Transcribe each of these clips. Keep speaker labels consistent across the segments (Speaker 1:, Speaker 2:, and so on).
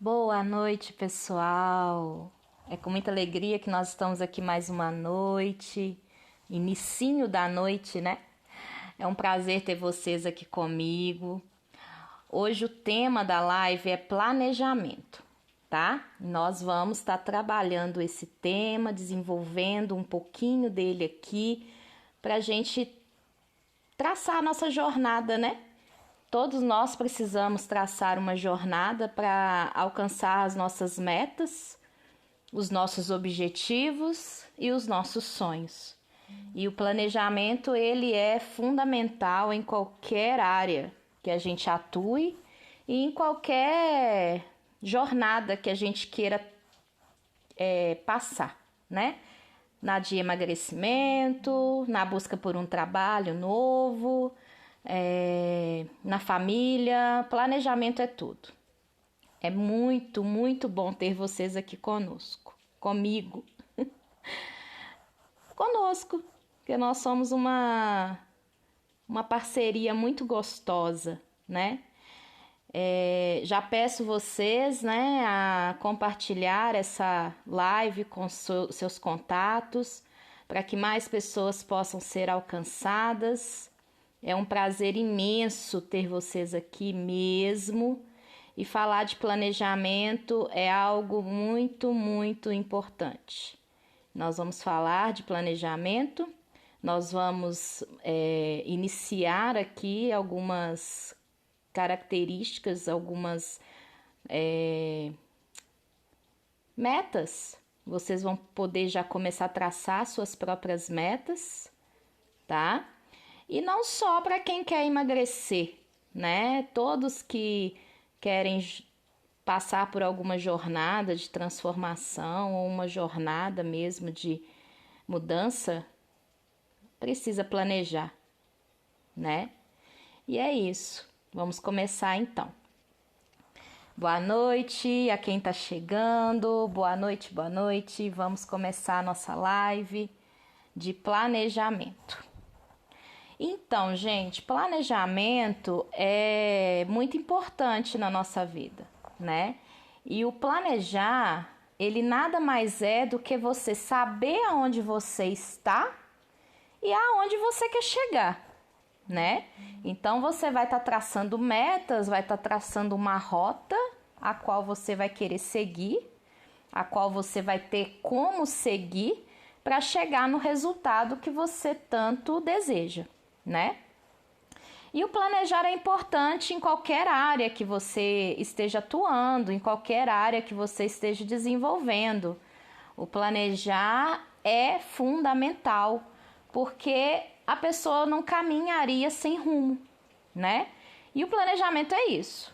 Speaker 1: Boa noite, pessoal. É com muita alegria que nós estamos aqui mais uma noite, inicinho da noite, né? É um prazer ter vocês aqui comigo. Hoje o tema da live é planejamento, tá? Nós vamos estar trabalhando esse tema, desenvolvendo um pouquinho dele aqui, pra gente traçar a nossa jornada, né? Todos nós precisamos traçar uma jornada para alcançar as nossas metas, os nossos objetivos e os nossos sonhos. E o planejamento, ele é fundamental em qualquer área que a gente atue e em qualquer jornada que a gente queira passar, né? De emagrecimento, na busca por um trabalho novo, na família. Planejamento é tudo. É muito, muito bom ter vocês aqui comigo, conosco, porque nós somos uma parceria muito gostosa, né? Já peço vocês, né, a compartilhar essa live com seus contatos, para que mais pessoas possam ser alcançadas. É um prazer imenso ter vocês aqui mesmo, e falar de planejamento é algo muito, muito importante. Nós vamos falar de planejamento, nós vamos iniciar aqui algumas características, algumas metas. Vocês vão poder já começar a traçar suas próprias metas, tá? E não só para quem quer emagrecer, né? Todos que querem passar por alguma jornada de transformação ou uma jornada mesmo de mudança, precisa planejar, né? E é isso. Vamos começar então. Boa noite a quem tá chegando. Boa noite, boa noite. Vamos começar a nossa live de planejamento. Então, gente, planejamento é muito importante na nossa vida, né? E o planejar, ele nada mais é do que você saber aonde você está e aonde você quer chegar, né? Então, você vai estar traçando metas, vai estar traçando uma rota a qual você vai querer seguir, a qual você vai ter como seguir para chegar no resultado que você tanto deseja, né? E o planejar é importante em qualquer área que você esteja atuando, em qualquer área que você esteja desenvolvendo. O planejar é fundamental, porque a pessoa não caminharia sem rumo, né? E o planejamento é isso.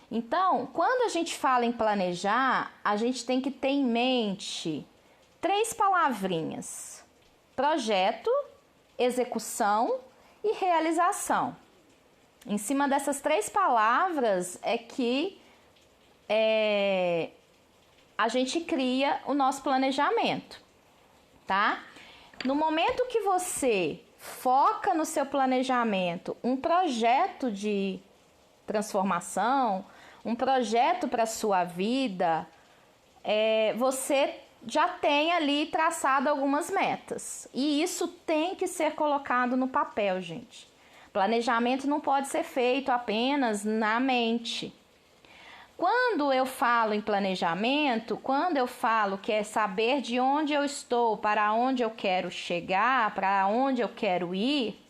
Speaker 1: Então, quando a gente fala em planejar, a gente tem que ter em mente 3 palavrinhas: projeto, execução e realização. Em cima dessas 3 palavras é que a gente cria o nosso planejamento, tá? No momento que você foca no seu planejamento um projeto de transformação, um projeto para a sua vida, você já tem ali traçado algumas metas. E isso tem que ser colocado no papel, gente. Planejamento não pode ser feito apenas na mente. Quando eu falo em planejamento, quando eu falo que é saber de onde eu estou, para onde eu quero chegar, para onde eu quero ir,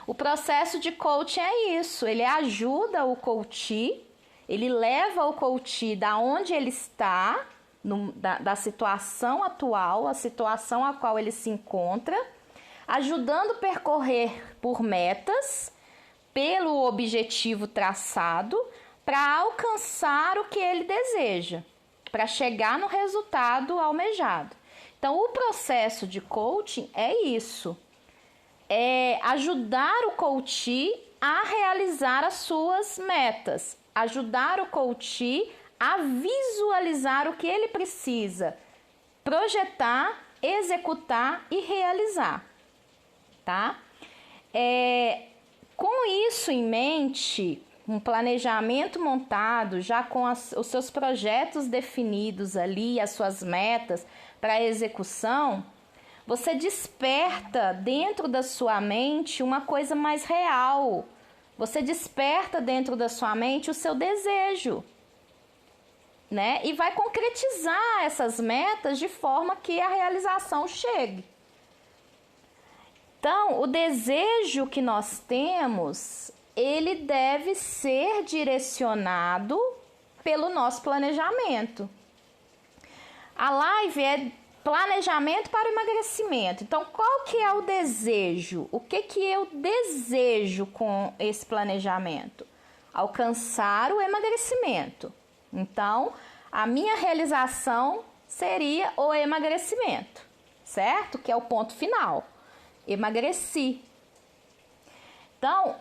Speaker 1: o processo de coaching é isso. Ele ajuda o coach, ele leva o coach da onde ele está, da situação atual, a situação a qual ele se encontra, ajudando a percorrer por metas, pelo objetivo traçado, para alcançar o que ele deseja, para chegar no resultado almejado. Então, o processo de coaching é isso, é ajudar o coach a realizar as suas metas, ajudar o coach a visualizar o que ele precisa projetar, executar e realizar, tá? Com isso em mente, um planejamento montado, já com os seus projetos definidos ali, as suas metas para execução, você desperta dentro da sua mente uma coisa mais real. Você desperta dentro da sua mente o seu desejo, né? E vai concretizar essas metas de forma que a realização chegue. Então, o desejo que nós temos, ele deve ser direcionado pelo nosso planejamento. A live é planejamento para o emagrecimento. Então, qual que é o desejo? O que eu desejo com esse planejamento? Alcançar o emagrecimento. Então, a minha realização seria o emagrecimento, certo? Que é o ponto final. Emagreci. Então,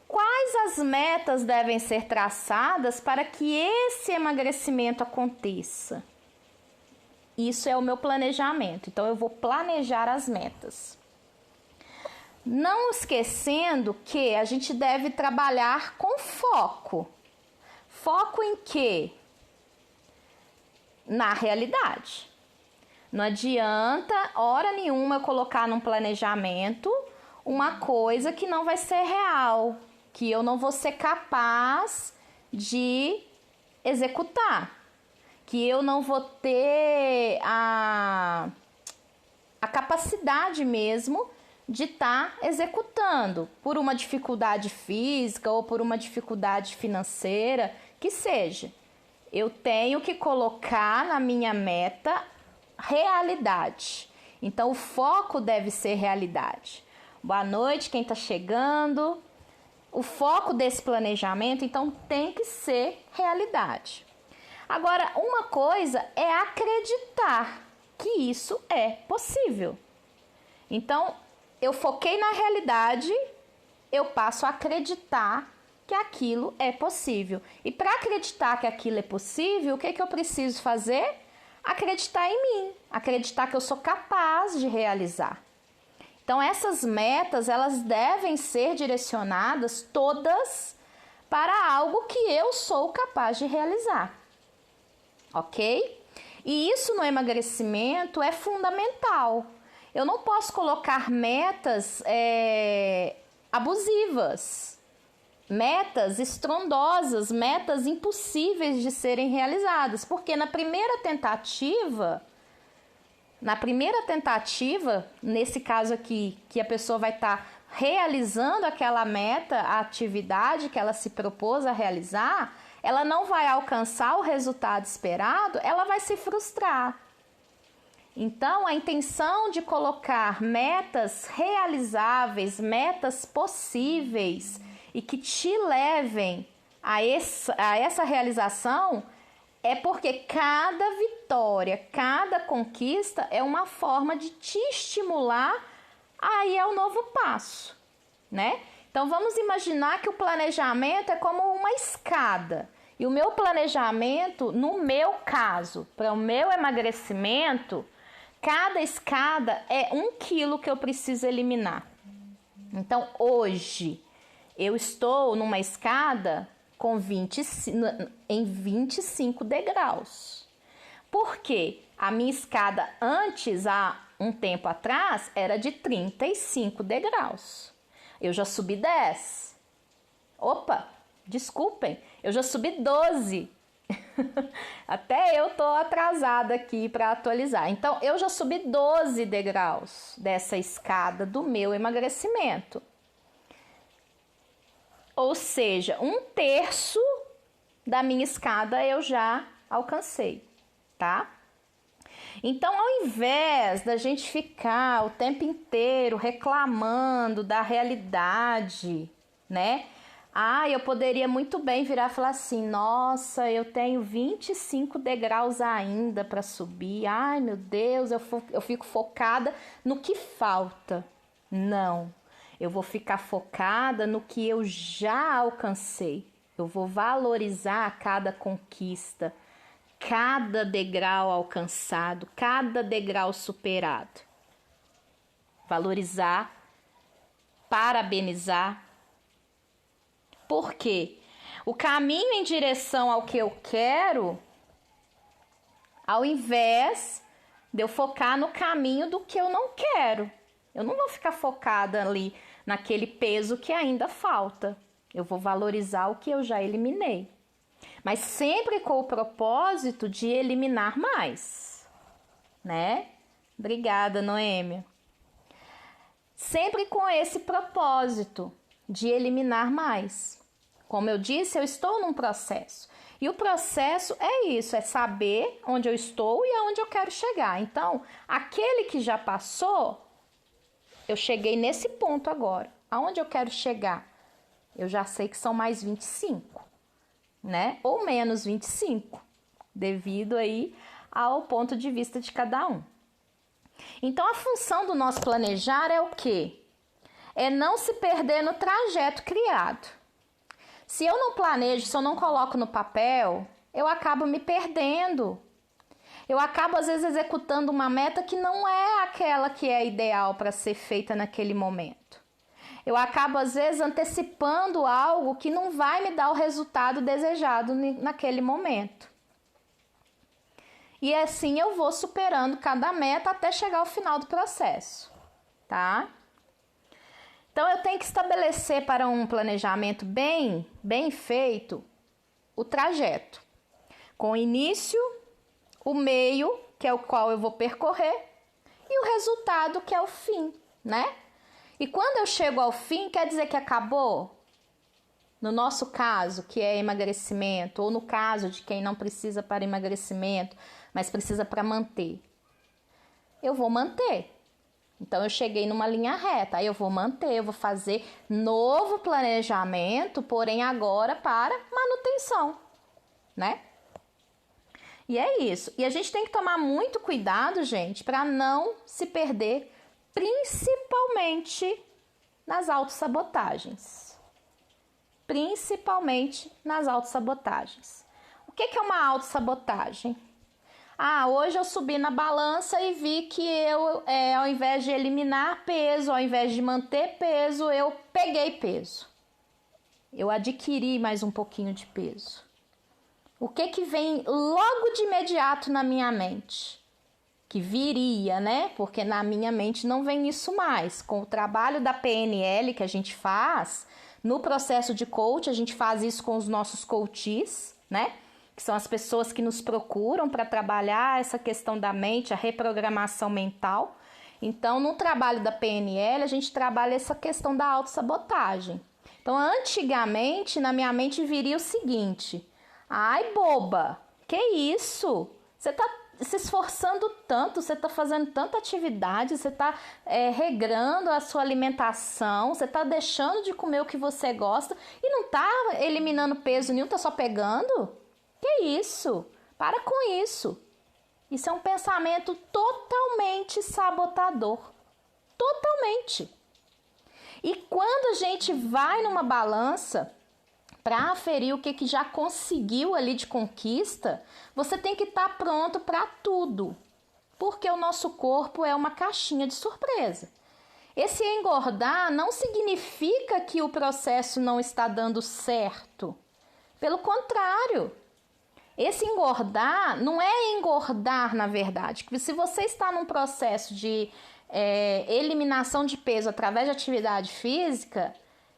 Speaker 1: quais as metas devem ser traçadas para que esse emagrecimento aconteça? Isso é o meu planejamento. Então, eu vou planejar as metas. Não esquecendo que a gente deve trabalhar com foco. Foco em quê? Na realidade. Não adianta, hora nenhuma, eu colocar num planejamento uma coisa que não vai ser real, que eu não vou ser capaz de executar, que eu não vou ter a capacidade mesmo de estar executando, por uma dificuldade física ou por uma dificuldade financeira, que seja. Eu tenho que colocar na minha meta realidade. Então, o foco deve ser realidade. Boa noite, quem está chegando. O foco desse planejamento, então, tem que ser realidade. Agora, uma coisa é acreditar que isso é possível. Então, eu foquei na realidade, eu passo a acreditar que aquilo é possível. E para acreditar que aquilo é possível, o que eu preciso fazer? Acreditar em mim, acreditar que eu sou capaz de realizar. Então, essas metas, elas devem ser direcionadas todas para algo que eu sou capaz de realizar. Ok? E isso no emagrecimento é fundamental. Eu não posso colocar metas abusivas, metas estrondosas, metas impossíveis de serem realizadas, porque na primeira tentativa, nesse caso aqui, que a pessoa vai estar realizando aquela meta, a atividade que ela se propôs a realizar, ela não vai alcançar o resultado esperado, ela vai se frustrar. Então, a intenção de colocar metas realizáveis, metas possíveis e que te levem a essa realização é porque cada vitória, cada conquista é uma forma de te estimular a ir ao novo passo, né? Então, vamos imaginar que o planejamento é como uma escada. E o meu planejamento, no meu caso, para o meu emagrecimento, cada escada é 1 quilo que eu preciso eliminar. Então, hoje, eu estou numa escada em 25 degraus. Por quê? A minha escada antes, há um tempo atrás, era de 35 degraus. Eu já subi 10. Opa, desculpem, eu já subi 12. Até eu tô atrasada aqui para atualizar. Então, eu já subi 12 degraus dessa escada do meu emagrecimento. Ou seja, 1/3 da minha escada eu já alcancei, tá? Então, ao invés da gente ficar o tempo inteiro reclamando da realidade, né? Eu poderia muito bem virar e falar assim, nossa, eu tenho 25 degraus ainda para subir. Ai, meu Deus, eu fico focada no que falta. Não, eu vou ficar focada no que eu já alcancei. Eu vou valorizar cada conquista, cada degrau alcançado, cada degrau superado. Valorizar, parabenizar. Por quê? o caminho em direção ao que eu quero, ao invés de eu focar no caminho do que eu não quero. Eu não vou ficar focada ali naquele peso que ainda falta. Eu vou valorizar o que eu já eliminei. Mas sempre com o propósito de eliminar mais, né? Obrigada, Noêmia. Sempre com esse propósito de eliminar mais. Como eu disse, eu estou num processo. E o processo é isso, é saber onde eu estou e aonde eu quero chegar. Então, aquele que já passou, eu cheguei nesse ponto agora. Aonde eu quero chegar? Eu já sei que são mais 25, né? Ou menos 25, devido aí ao ponto de vista de cada um. Então, a função do nosso planejar é o quê? É não se perder no trajeto criado. Se eu não planejo, se eu não coloco no papel, eu acabo me perdendo. Eu acabo, às vezes, executando uma meta que não é aquela que é ideal para ser feita naquele momento. Eu acabo, às vezes, antecipando algo que não vai me dar o resultado desejado naquele momento. E assim eu vou superando cada meta até chegar ao final do processo, tá? Então, eu tenho que estabelecer para um planejamento bem feito o trajeto, com o início, o meio, que é o qual eu vou percorrer, e o resultado, que é o fim, né? E quando eu chego ao fim, quer dizer que acabou? No nosso caso, que é emagrecimento, ou no caso de quem não precisa para emagrecimento, mas precisa para manter, eu vou manter. Então, eu cheguei numa linha reta, aí eu vou manter, eu vou fazer novo planejamento, porém agora para manutenção, né? E é isso. E a gente tem que tomar muito cuidado, gente, para não se perder, principalmente nas autossabotagens. Principalmente nas autossabotagens. O que é uma autossabotagem? Hoje eu subi na balança e vi que eu, ao invés de eliminar peso, ao invés de manter peso, eu peguei peso. Eu adquiri mais um pouquinho de peso. O que vem logo de imediato na minha mente? Que viria, né? Porque na minha mente não vem isso mais. Com o trabalho da PNL que a gente faz, no processo de coach, a gente faz isso com os nossos coaches, né? Que são as pessoas que nos procuram para trabalhar essa questão da mente, a reprogramação mental. Então, no trabalho da PNL, a gente trabalha essa questão da autossabotagem. Então, antigamente, na minha mente viria o seguinte: ai, boba, que isso? Você está se esforçando tanto, você está fazendo tanta atividade, você está regrando a sua alimentação, você está deixando de comer o que você gosta e não está eliminando peso nenhum, está só pegando? Que isso? Para com isso. Isso é um pensamento totalmente sabotador. Totalmente. E quando a gente vai numa balança para aferir o que já conseguiu ali de conquista, você tem que estar pronto para tudo. Porque o nosso corpo é uma caixinha de surpresa. Esse engordar não significa que o processo não está dando certo. Pelo contrário. Esse engordar não é engordar, na verdade. Porque se você está num processo de eliminação de peso através de atividade física,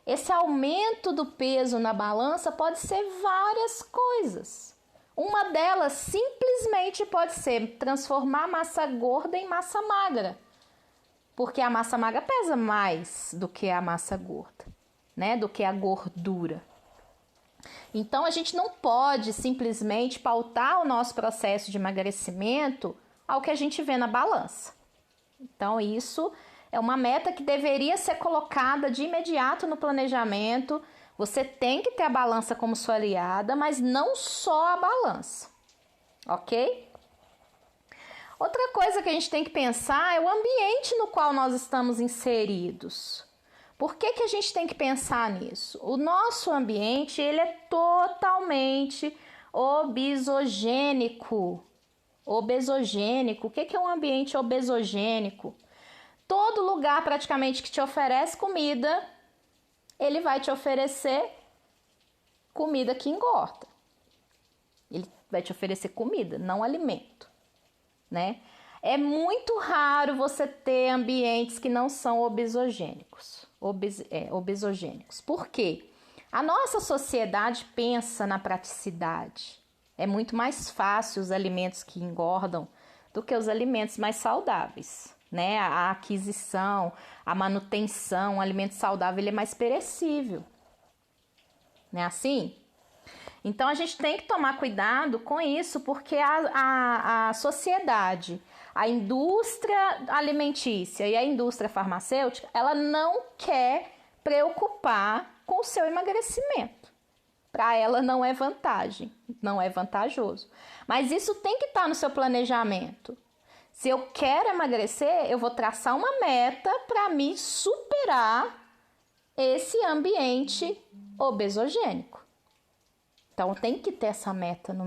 Speaker 1: esse aumento do peso na balança pode ser várias coisas. Uma delas simplesmente pode ser transformar a massa gorda em massa magra. Porque a massa magra pesa mais do que a massa gorda, né? Do que a gordura. Então, a gente não pode simplesmente pautar o nosso processo de emagrecimento ao que a gente vê na balança. Então, isso é uma meta que deveria ser colocada de imediato no planejamento. Você tem que ter a balança como sua aliada, mas não só a balança, ok? Outra coisa que a gente tem que pensar é o ambiente no qual nós estamos inseridos. Por que a gente tem que pensar nisso? O nosso ambiente, ele é totalmente obesogênico. Obesogênico. O que é um ambiente obesogênico? Todo lugar praticamente que te oferece comida, ele vai te oferecer comida que engorda. Ele vai te oferecer comida, não alimento, né? É muito raro você ter ambientes que não são obesogênicos. Obesogênicos. Por quê? A nossa sociedade pensa na praticidade. É muito mais fácil os alimentos que engordam do que os alimentos mais saudáveis, né? A aquisição, a manutenção, o alimento saudável ele é mais perecível, não é assim? Então a gente tem que tomar cuidado com isso, porque a sociedade, a indústria alimentícia e a indústria farmacêutica, ela não quer preocupar com o seu emagrecimento. Para ela não é vantagem, não é vantajoso. Mas isso tem que estar no seu planejamento. Se eu quero emagrecer, eu vou traçar uma meta para me superar esse ambiente obesogênico. Então, tem que ter essa meta no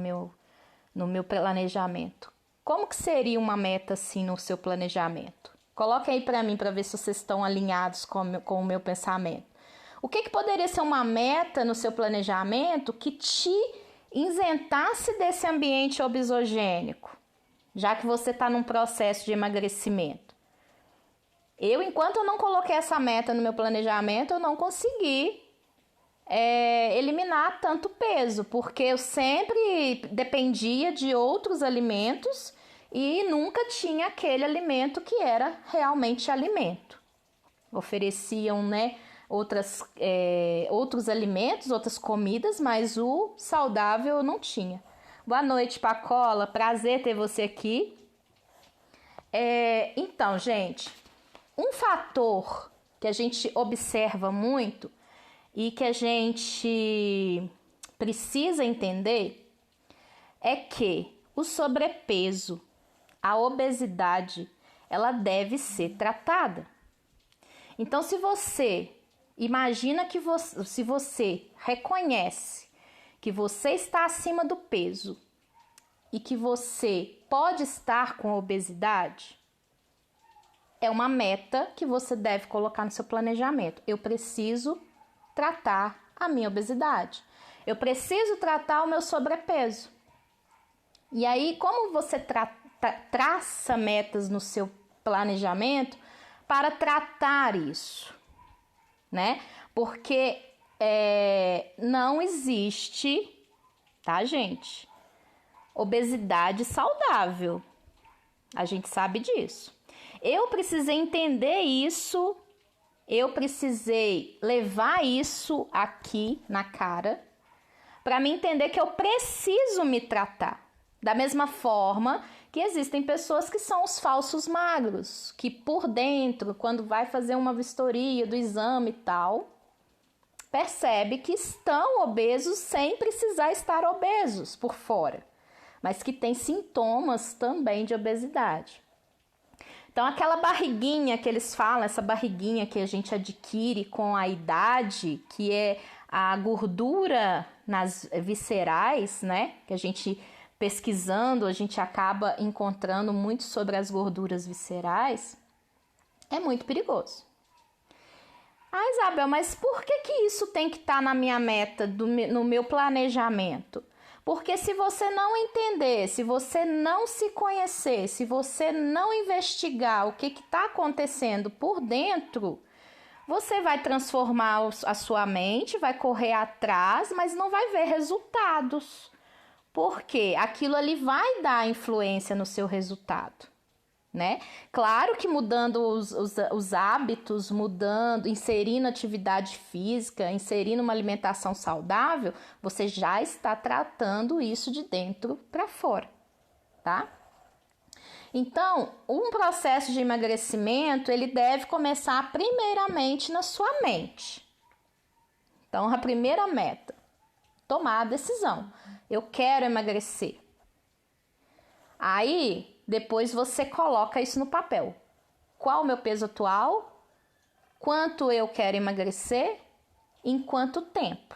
Speaker 1: meu planejamento. Como que seria uma meta assim no seu planejamento? Coloque aí para mim para ver se vocês estão alinhados com o meu pensamento. O que poderia ser uma meta no seu planejamento que te isentasse desse ambiente obesogênico, já que você está num processo de emagrecimento? Enquanto eu não coloquei essa meta no meu planejamento, eu não consegui eliminar tanto peso, porque eu sempre dependia de outros alimentos e nunca tinha aquele alimento que era realmente alimento. Ofereciam, né, outros alimentos, outras comidas, mas o saudável eu não tinha. Boa noite, Pacola, prazer ter você aqui. Então, gente, um fator que a gente observa muito e que a gente precisa entender é que o sobrepeso, a obesidade, ela deve ser tratada. Então, se você se você reconhece que você está acima do peso e que você pode estar com obesidade, é uma meta que você deve colocar no seu planejamento. Eu preciso tratar a minha obesidade. Eu preciso tratar o meu sobrepeso. E aí, como você traça metas no seu planejamento para tratar isso, né? Porque não existe, tá, gente? Obesidade saudável. A gente sabe disso. Eu precisei entender isso. Eu precisei levar isso aqui na cara para me entender que eu preciso me tratar. Da mesma forma que existem pessoas que são os falsos magros, que por dentro, quando vai fazer uma vistoria do exame e tal, percebe que estão obesos sem precisar estar obesos por fora, mas que tem sintomas também de obesidade. Então, aquela barriguinha que eles falam, essa barriguinha que a gente adquire com a idade, que é a gordura nas viscerais, né? Que a gente pesquisando, a gente acaba encontrando muito sobre as gorduras viscerais, é muito perigoso. Ah, Isabel, mas por que isso tem que estar na minha meta, no meu planejamento? Porque se você não entender, se você não se conhecer, se você não investigar o que está acontecendo por dentro, você vai transformar a sua mente, vai correr atrás, mas não vai ver resultados. Porque aquilo ali vai dar influência no seu resultado, né? Claro que mudando os hábitos, inserindo atividade física, inserindo uma alimentação saudável, você já está tratando isso de dentro para fora, tá? Então, um processo de emagrecimento, ele deve começar primeiramente na sua mente. Então, a primeira meta, tomar a decisão. Eu quero emagrecer. Aí, depois você coloca isso no papel. Qual o meu peso atual? Quanto eu quero emagrecer? Em quanto tempo?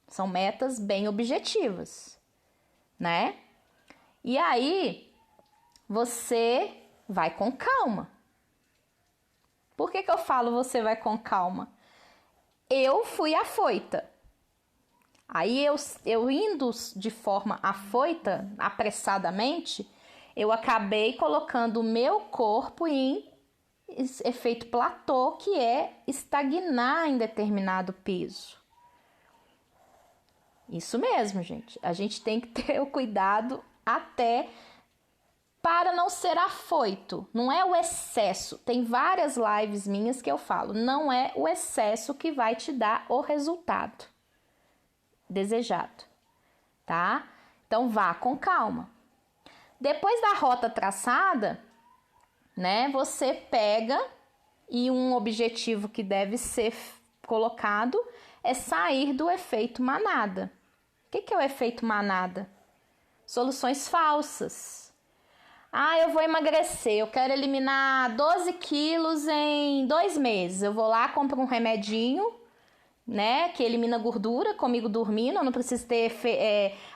Speaker 1: São metas bem objetivas, né? E aí, você vai com calma. Por que eu falo você vai com calma? Eu fui afoita. Aí eu indo de forma afoita, apressadamente, eu acabei colocando o meu corpo em efeito platô, que é estagnar em determinado peso. Isso mesmo, gente. A gente tem que ter o cuidado até para não ser afoito. Não é o excesso. Tem várias lives minhas que eu falo. Não é o excesso que vai te dar o resultado desejado, tá? Então vá com calma. Depois da rota traçada, né, você pega e um objetivo que deve ser colocado é sair do efeito manada. O que é o efeito manada? Soluções falsas. Ah, eu vou emagrecer, eu quero eliminar 12 quilos em 2 meses. Eu vou lá, compro um remedinho, né, que elimina gordura, comigo dormindo, eu não preciso ter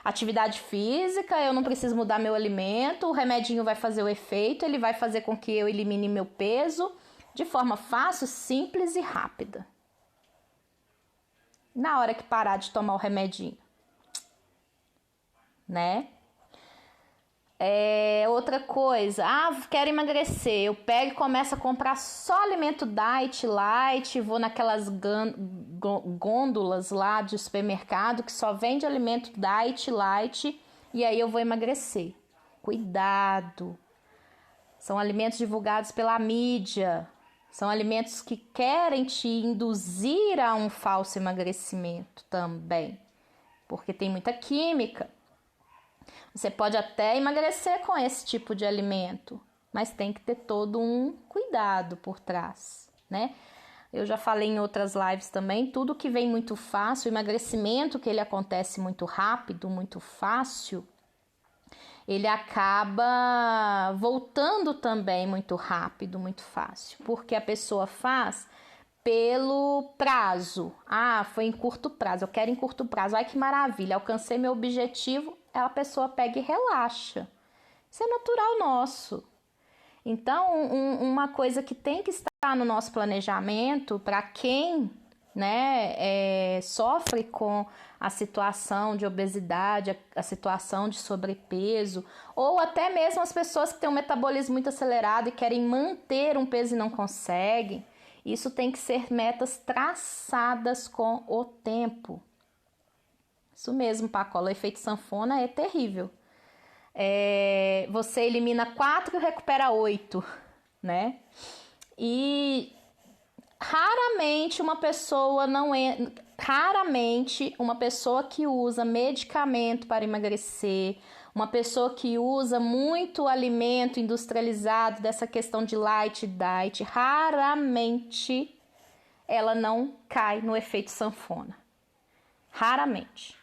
Speaker 1: atividade física, eu não preciso mudar meu alimento, o remedinho vai fazer o efeito, ele vai fazer com que eu elimine meu peso de forma fácil, simples e rápida. Na hora que parar de tomar o remedinho, né? Outra coisa, quero emagrecer, eu pego e começo a comprar só alimento diet, light, vou naquelas gôndolas lá de supermercado que só vende alimento diet, light, e aí eu vou emagrecer. Cuidado! São alimentos divulgados pela mídia, são alimentos que querem te induzir a um falso emagrecimento também, porque tem muita química. Você pode até emagrecer com esse tipo de alimento, mas tem que ter todo um cuidado por trás, né? Eu já falei em outras lives também, tudo que vem muito fácil, o emagrecimento que ele acontece muito rápido, muito fácil, ele acaba voltando também muito rápido, muito fácil, porque a pessoa faz pelo prazo. Foi em curto prazo, eu quero em curto prazo. Ai, que maravilha, alcancei meu objetivo, a pessoa pega e relaxa. Isso é natural nosso. Então, uma coisa que tem que estar no nosso planejamento, para quem, né, sofre com a situação de obesidade, a situação de sobrepeso, ou até mesmo as pessoas que têm um metabolismo muito acelerado e querem manter um peso e não conseguem, isso tem que ser metas traçadas com o tempo. Isso mesmo, Pacola, o efeito sanfona é terrível. Você elimina 4 e recupera 8, né? E raramente uma pessoa que usa medicamento para emagrecer, uma pessoa que usa muito alimento industrializado, dessa questão de light diet, raramente ela não cai no efeito sanfona. Raramente.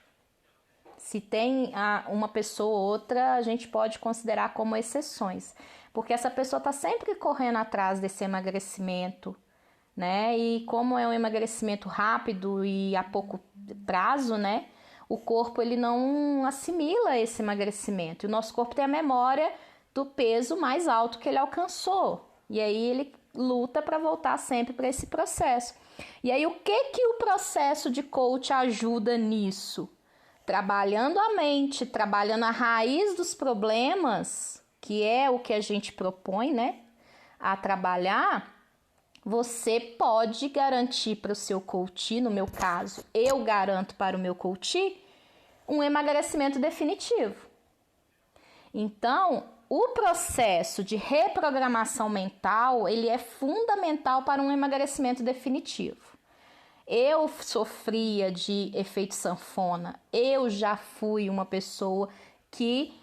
Speaker 1: Se tem uma pessoa ou outra, a gente pode considerar como exceções, porque essa pessoa está sempre correndo atrás desse emagrecimento, né? E como é um emagrecimento rápido e a pouco prazo, né? O corpo ele não assimila esse emagrecimento. E o nosso corpo tem a memória do peso mais alto que ele alcançou. E aí ele luta para voltar sempre para esse processo. E aí o que o processo de coach ajuda nisso? Trabalhando a mente, trabalhando a raiz dos problemas, que é o que a gente propõe, né? A trabalhar, você pode garantir para o seu coach, no meu caso, eu garanto para o meu coach, um emagrecimento definitivo. Então, o processo de reprogramação mental, ele é fundamental para um emagrecimento definitivo. Eu sofria de efeito sanfona, eu já fui uma pessoa que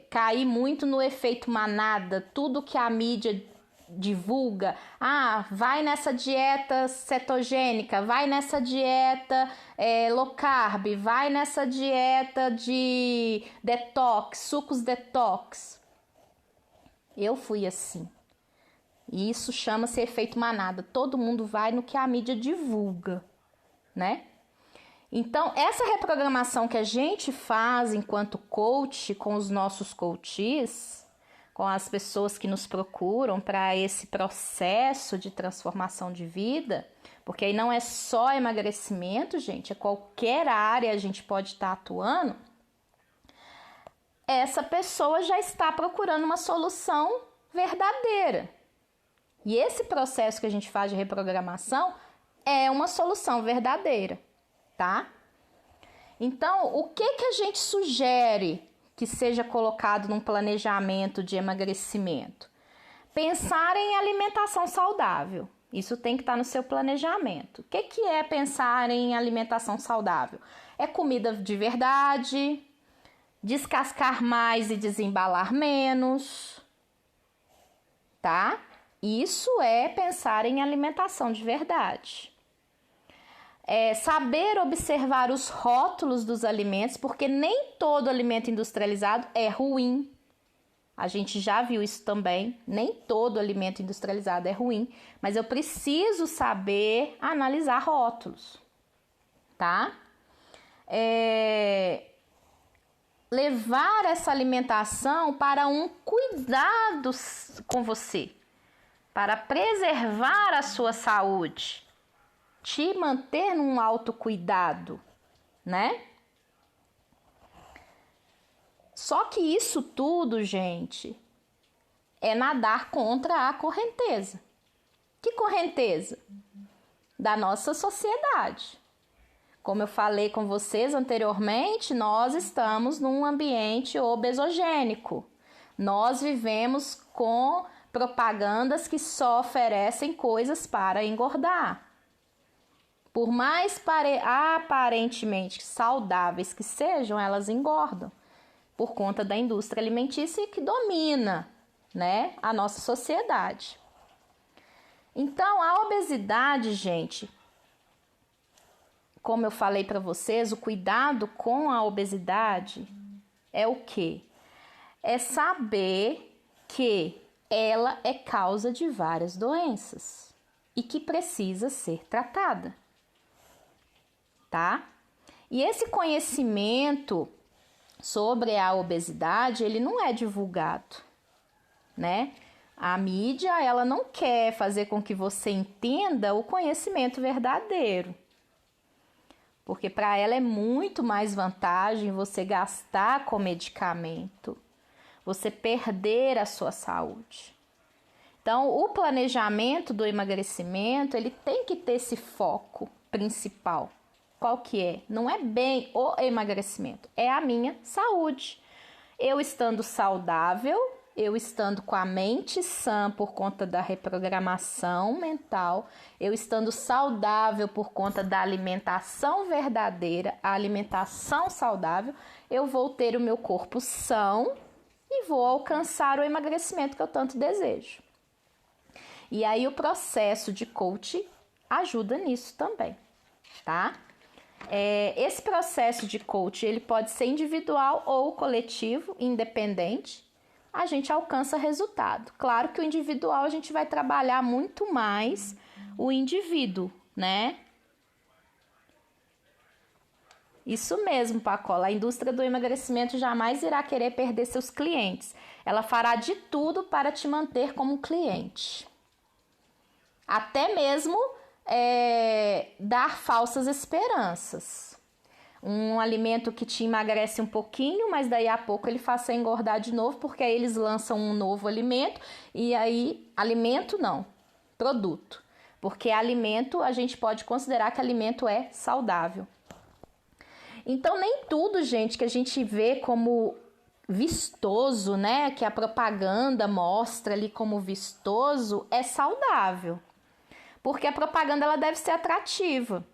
Speaker 1: caí muito no efeito manada, tudo que a mídia divulga, vai nessa dieta cetogênica, vai nessa dieta low carb, vai nessa dieta de detox, sucos detox. Eu fui assim. E isso chama-se efeito manada. Todo mundo vai no que a mídia divulga, né? Então, essa reprogramação que a gente faz enquanto coach, com os nossos coaches, com as pessoas que nos procuram para esse processo de transformação de vida, porque aí não é só emagrecimento, gente, é qualquer área a gente pode estar atuando, essa pessoa já está procurando uma solução verdadeira. E esse processo que a gente faz de reprogramação é uma solução verdadeira, tá? Então, o que a gente sugere que seja colocado num planejamento de emagrecimento? Pensar em alimentação saudável. Isso tem que estar no seu planejamento. O que é pensar em alimentação saudável? É comida de verdade, descascar mais e desembalar menos, tá? Isso é pensar em alimentação de verdade. É saber observar os rótulos dos alimentos, porque nem todo alimento industrializado é ruim. A gente já viu isso também, nem todo alimento industrializado é ruim, mas eu preciso saber analisar rótulos, tá? Levar essa alimentação para um cuidado com você, para preservar a sua saúde, te manter num autocuidado, né? Só que isso tudo, gente, é nadar contra a correnteza. Que correnteza? Da nossa sociedade. Como eu falei com vocês anteriormente, nós estamos num ambiente obesogênico. Nós vivemos com propagandas que só oferecem coisas para engordar. Por mais aparentemente saudáveis que sejam, elas engordam por conta da indústria alimentícia que domina, né, a nossa sociedade. Então, a obesidade, gente, como eu falei para vocês, o cuidado com a obesidade é o quê? É saber que ela é causa de várias doenças e que precisa ser tratada, tá? E esse conhecimento sobre a obesidade, ele não é divulgado, né? A mídia, ela não quer fazer com que você entenda o conhecimento verdadeiro. Porque para ela é muito mais vantagem você gastar com medicamento, você perder a sua saúde. Então, o planejamento do emagrecimento, ele tem que ter esse foco principal. Qual que é? Não é bem o emagrecimento, é a minha saúde. Eu estando saudável, eu estando com a mente sã por conta da reprogramação mental, eu estando saudável por conta da alimentação verdadeira, a alimentação saudável, eu vou ter o meu corpo são e vou alcançar o emagrecimento que eu tanto desejo. E aí o processo de coaching ajuda nisso também, tá? Esse processo de coaching, ele pode ser individual ou coletivo, independente, a gente alcança resultado. Claro que o individual a gente vai trabalhar muito mais o indivíduo, né? Isso mesmo, Pacola, a indústria do emagrecimento jamais irá querer perder seus clientes. Ela fará de tudo para te manter como cliente. Até mesmo dar falsas esperanças. Um alimento que te emagrece um pouquinho, mas daí a pouco ele faz você engordar de novo, porque aí eles lançam um novo alimento, e aí, alimento não, produto. Porque alimento, a gente pode considerar que alimento é saudável. Então, nem tudo, gente, que a gente vê como vistoso, né, que a propaganda mostra ali como vistoso, é saudável. Porque a propaganda ela deve ser atrativa.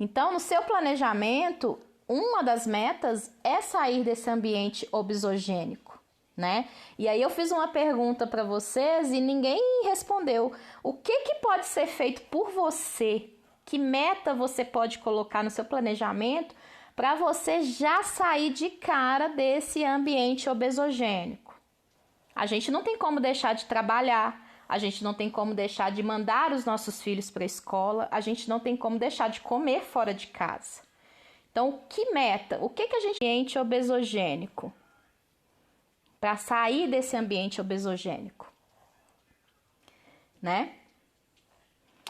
Speaker 1: Então, no seu planejamento, uma das metas é sair desse ambiente obesogênico, né? E aí eu fiz uma pergunta para vocês e ninguém respondeu. O que pode ser feito por você? Que meta você pode colocar no seu planejamento para você já sair de cara desse ambiente obesogênico? A gente não tem como deixar de trabalhar. A gente não tem como deixar de mandar os nossos filhos para a escola, a gente não tem como deixar de comer fora de casa. Então, que meta? O que a gente ambiente obesogênico? Para sair desse ambiente obesogênico, né?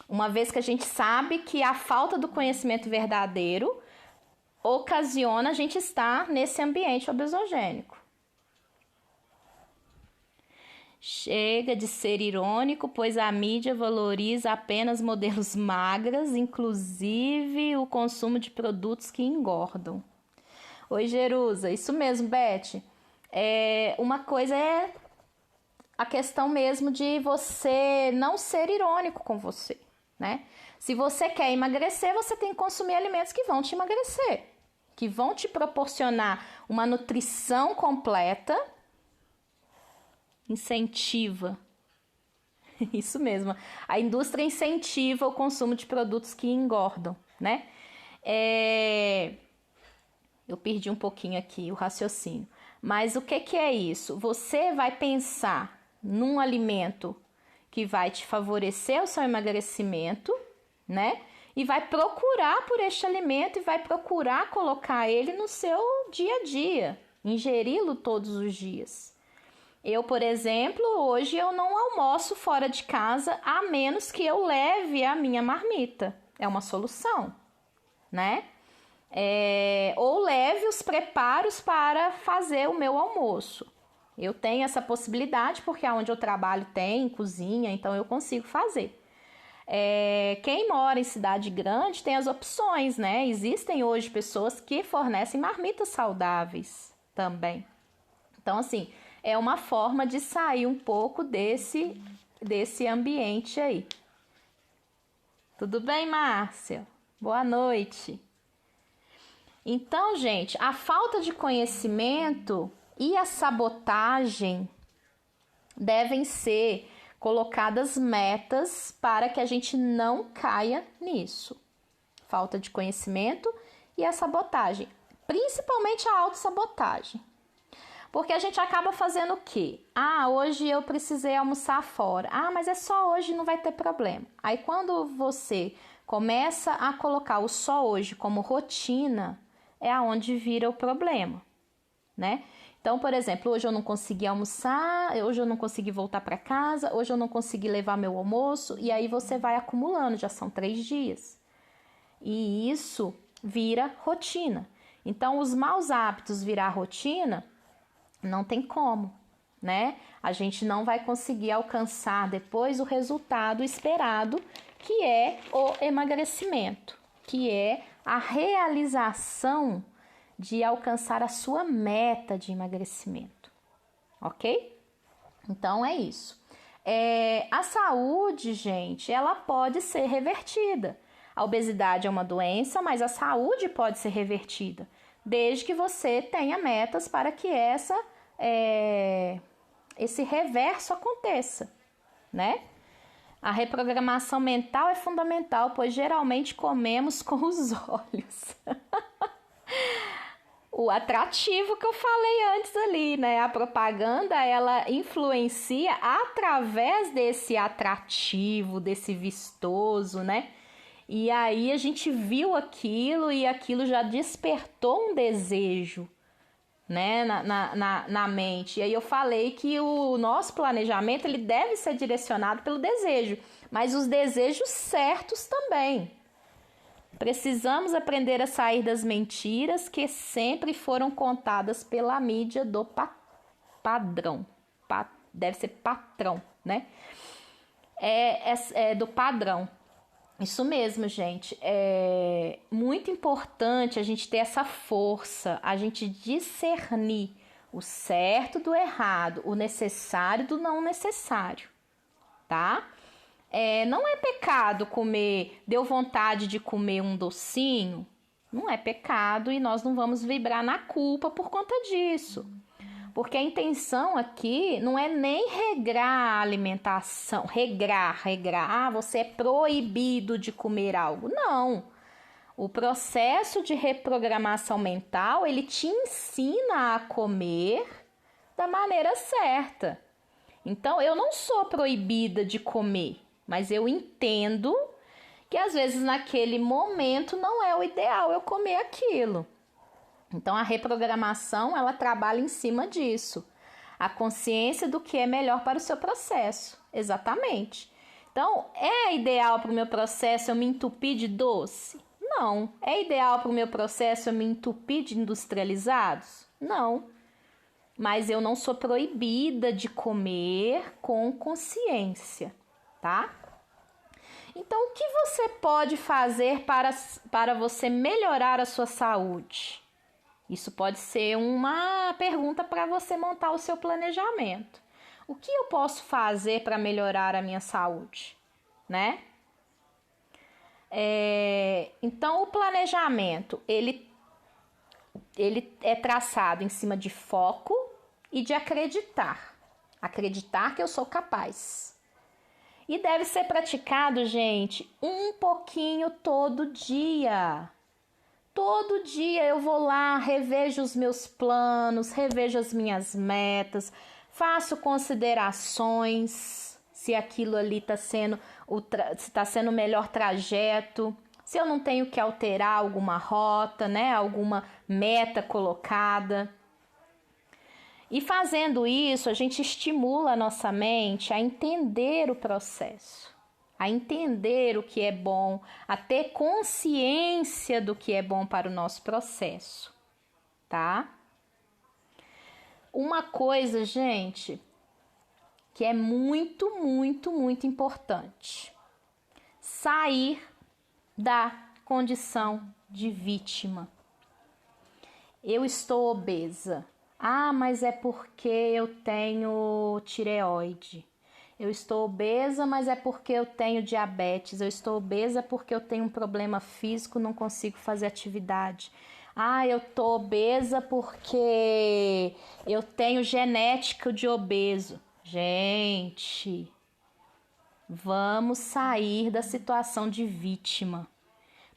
Speaker 1: Uma vez que a gente sabe que a falta do conhecimento verdadeiro ocasiona a gente estar nesse ambiente obesogênico. Chega de ser irônico, pois a mídia valoriza apenas modelos magras, inclusive o consumo de produtos que engordam. Oi, Jerusa, isso mesmo, Beth. Uma coisa é a questão mesmo de você não ser irônico com você, né? Se você quer emagrecer, você tem que consumir alimentos que vão te emagrecer, que vão te proporcionar uma nutrição completa, incentiva. Isso mesmo, a indústria incentiva o consumo de produtos que engordam, né? Eu perdi um pouquinho aqui o raciocínio. Mas o que é isso? Você vai pensar num alimento que vai te favorecer o seu emagrecimento, né? E vai procurar por este alimento e vai procurar colocar ele no seu dia a dia, ingeri-lo todos os dias. Eu, por exemplo, hoje eu não almoço fora de casa a menos que eu leve a minha marmita. É uma solução, né? Ou leve os preparos para fazer o meu almoço. Eu tenho essa possibilidade porque onde eu trabalho tem cozinha, então eu consigo fazer. Quem mora em cidade grande tem as opções, né? Existem hoje pessoas que fornecem marmitas saudáveis também. Então, assim, é uma forma de sair um pouco desse ambiente aí. Tudo bem, Márcia? Boa noite. Então, gente, a falta de conhecimento e a sabotagem devem ser colocadas metas para que a gente não caia nisso. Falta de conhecimento e a sabotagem, principalmente a autossabotagem. Porque a gente acaba fazendo o quê? Hoje eu precisei almoçar fora. Mas é só hoje, não vai ter problema. Aí quando você começa a colocar o só hoje como rotina, é aonde vira o problema, né? Então, por exemplo, hoje eu não consegui almoçar, hoje eu não consegui voltar para casa, hoje eu não consegui levar meu almoço, e aí você vai acumulando, já são 3 dias. E isso vira rotina. Então, os maus hábitos virar rotina, não tem como, né? A gente não vai conseguir alcançar depois o resultado esperado, que é o emagrecimento, que é a realização de alcançar a sua meta de emagrecimento, ok? Então é isso. A saúde, gente, ela pode ser revertida. A obesidade é uma doença, mas a saúde pode ser revertida, desde que você tenha metas para que esse reverso aconteça, né? A reprogramação mental é fundamental, pois geralmente comemos com os olhos. O atrativo que eu falei antes ali, né? A propaganda, ela influencia através desse atrativo, desse vistoso, né? E aí a gente viu aquilo e aquilo já despertou um desejo, né, na mente. E aí eu falei que o nosso planejamento ele deve ser direcionado pelo desejo, mas os desejos certos também. Precisamos aprender a sair das mentiras que sempre foram contadas pela mídia do padrão. Deve ser patrão, né? Do padrão. Isso mesmo, gente. É muito importante a gente ter essa força, a gente discernir o certo do errado, o necessário do não necessário, tá? Não é pecado comer, deu vontade de comer um docinho, não é pecado e nós não vamos vibrar na culpa por conta disso. Porque a intenção aqui não é nem regrar a alimentação, regrar, você é proibido de comer algo. Não. O processo de reprogramação mental, ele te ensina a comer da maneira certa. Então, eu não sou proibida de comer, mas eu entendo que às vezes naquele momento não é o ideal eu comer aquilo. Então, a reprogramação, ela trabalha em cima disso. A consciência do que é melhor para o seu processo. Exatamente. Então, é ideal para o meu processo eu me entupir de doce? Não. É ideal para o meu processo eu me entupir de industrializados? Não. Mas eu não sou proibida de comer com consciência, tá? Então, o que você pode fazer para você melhorar a sua saúde? Isso pode ser uma pergunta para você montar o seu planejamento. O que eu posso fazer para melhorar a minha saúde, né? Então, o planejamento, ele é traçado em cima de foco e de acreditar. Acreditar que eu sou capaz. E deve ser praticado, gente, um pouquinho todo dia. Todo dia eu vou lá, revejo os meus planos, revejo as minhas metas, faço considerações se aquilo ali está sendo o melhor trajeto, se eu não tenho que alterar alguma rota, né, alguma meta colocada. E fazendo isso, a gente estimula a nossa mente a entender o processo, a entender o que é bom, a ter consciência do que é bom para o nosso processo, tá? Uma coisa, gente, que é muito, muito, muito importante: sair da condição de vítima. Eu estou obesa. Ah, mas é porque eu tenho tireoide. Eu estou obesa, mas é porque eu tenho diabetes. Eu estou obesa porque eu tenho um problema físico, não consigo fazer atividade. Ah, eu tô obesa porque eu tenho genética de obeso. Gente, vamos sair da situação de vítima.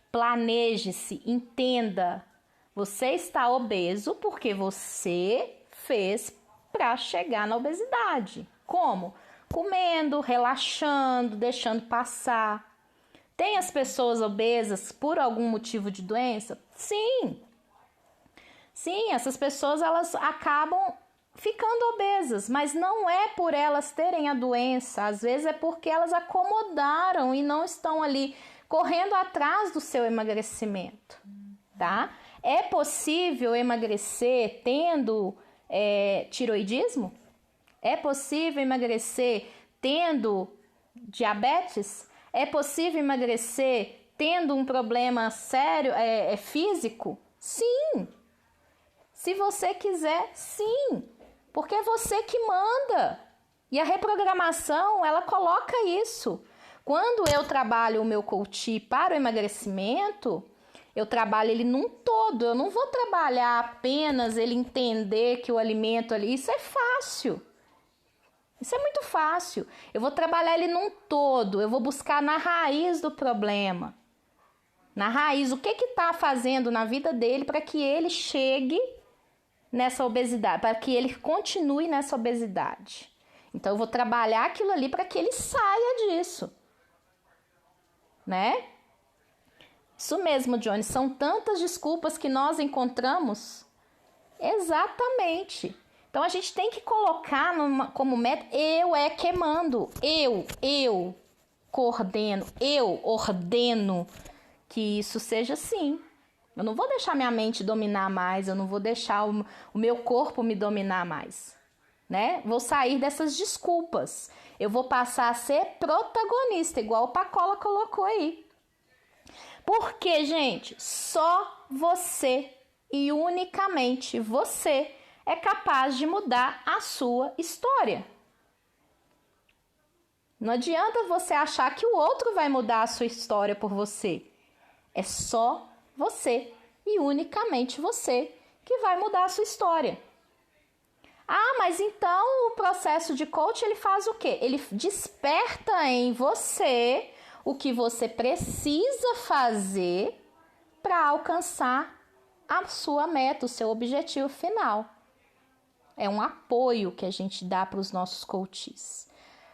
Speaker 1: Planeje-se, entenda. Você está obeso porque você fez para chegar na obesidade. Como? Comendo, relaxando, deixando passar. Tem as pessoas obesas por algum motivo de doença? Sim. Sim, essas pessoas elas acabam ficando obesas, mas não é por elas terem a doença, às vezes é porque elas acomodaram e não estão ali correndo atrás do seu emagrecimento, tá? É possível emagrecer tendo tiroidismo? É possível emagrecer tendo diabetes? É possível emagrecer tendo um problema sério físico? Sim. Se você quiser, sim, porque é você que manda. E a reprogramação, ela coloca isso. Quando eu trabalho o meu coach para o emagrecimento, eu trabalho ele num todo. Eu não vou trabalhar apenas ele entender que o alimento ali, isso é fácil. Isso é muito fácil. Eu vou trabalhar ele num todo. Eu vou buscar na raiz do problema. Na raiz, o que está fazendo na vida dele para que ele chegue nessa obesidade, para que ele continue nessa obesidade. Então eu vou trabalhar aquilo ali para que ele saia disso, né? Isso mesmo, Johnny, são tantas desculpas que nós encontramos. Exatamente. Então a gente tem que colocar como meta, eu que mando, eu coordeno, eu ordeno que isso seja assim. Eu não vou deixar minha mente dominar mais, eu não vou deixar o meu corpo me dominar mais, né? Vou sair dessas desculpas. Eu vou passar a ser protagonista, igual o Pacola colocou aí. Porque, gente, só você e unicamente você é capaz de mudar a sua história. Não adianta você achar que o outro vai mudar a sua história por você. É só você e unicamente você que vai mudar a sua história. Ah, mas então o processo de coach ele faz o quê? Ele desperta em você o que você precisa fazer para alcançar a sua meta, o seu objetivo final. É um apoio que a gente dá para os nossos coaches.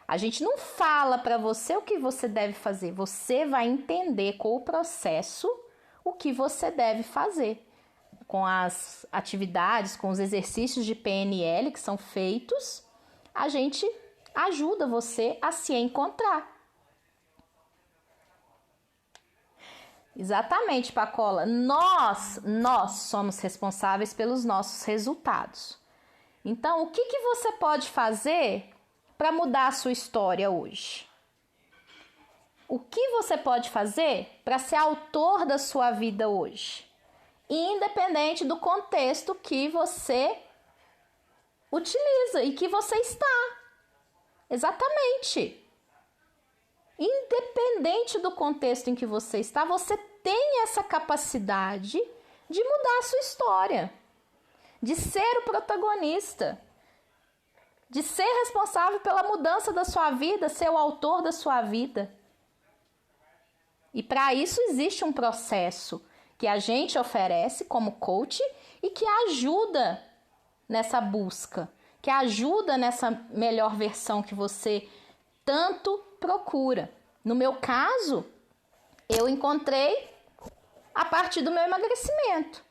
Speaker 1: A gente não fala para você o que você deve fazer, você vai entender com o processo o que você deve fazer. Com as atividades, com os exercícios de PNL que são feitos, a gente ajuda você a se encontrar. Exatamente, Pacola. Nós somos responsáveis pelos nossos resultados. Então, o que você pode fazer para mudar a sua história hoje? O que você pode fazer para ser autor da sua vida hoje? Independente do contexto que você utiliza e que você está. Exatamente. Independente do contexto em que você está, você tem essa capacidade de mudar a sua história, de ser o protagonista, de ser responsável pela mudança da sua vida, ser o autor da sua vida. E para isso existe um processo que a gente oferece como coach e que ajuda nessa busca, que ajuda nessa melhor versão que você tanto procura. No meu caso, eu encontrei a partir do meu emagrecimento.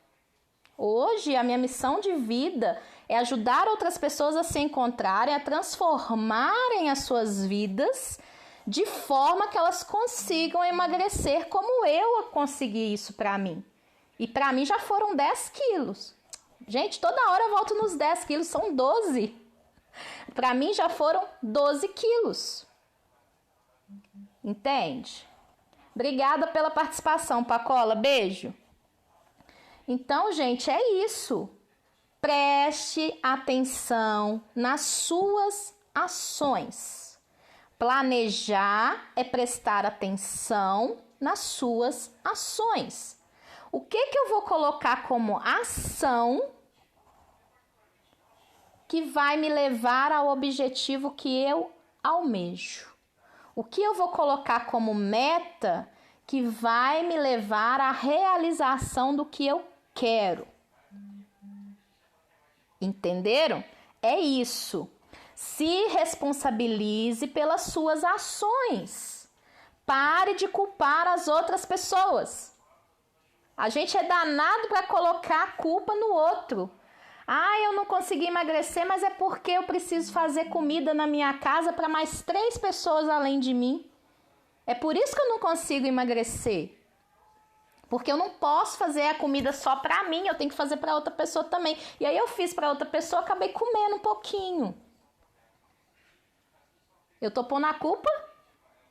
Speaker 1: Hoje, a minha missão de vida é ajudar outras pessoas a se encontrarem, a transformarem as suas vidas de forma que elas consigam emagrecer como eu consegui isso para mim. E para mim já foram 10 quilos. Gente, toda hora eu volto nos 10 quilos, são 12. Para mim já foram 12 quilos. Entende? Obrigada pela participação, Pacola. Beijo. Então, gente, é isso. Preste atenção nas suas ações. Planejar é prestar atenção nas suas ações. O que eu vou colocar como ação que vai me levar ao objetivo que eu almejo? O que eu vou colocar como meta que vai me levar à realização do que eu quero? Entenderam? É isso. Se responsabilize pelas suas ações. Pare de culpar as outras pessoas. A gente é danado para colocar a culpa no outro. Ah, eu não consegui emagrecer, mas é porque eu preciso fazer comida na minha casa para mais 3 pessoas além de mim. É por isso que eu não consigo emagrecer. Porque eu não posso fazer a comida só para mim, eu tenho que fazer para outra pessoa também. E aí eu fiz para outra pessoa, acabei comendo um pouquinho. Eu tô pondo a culpa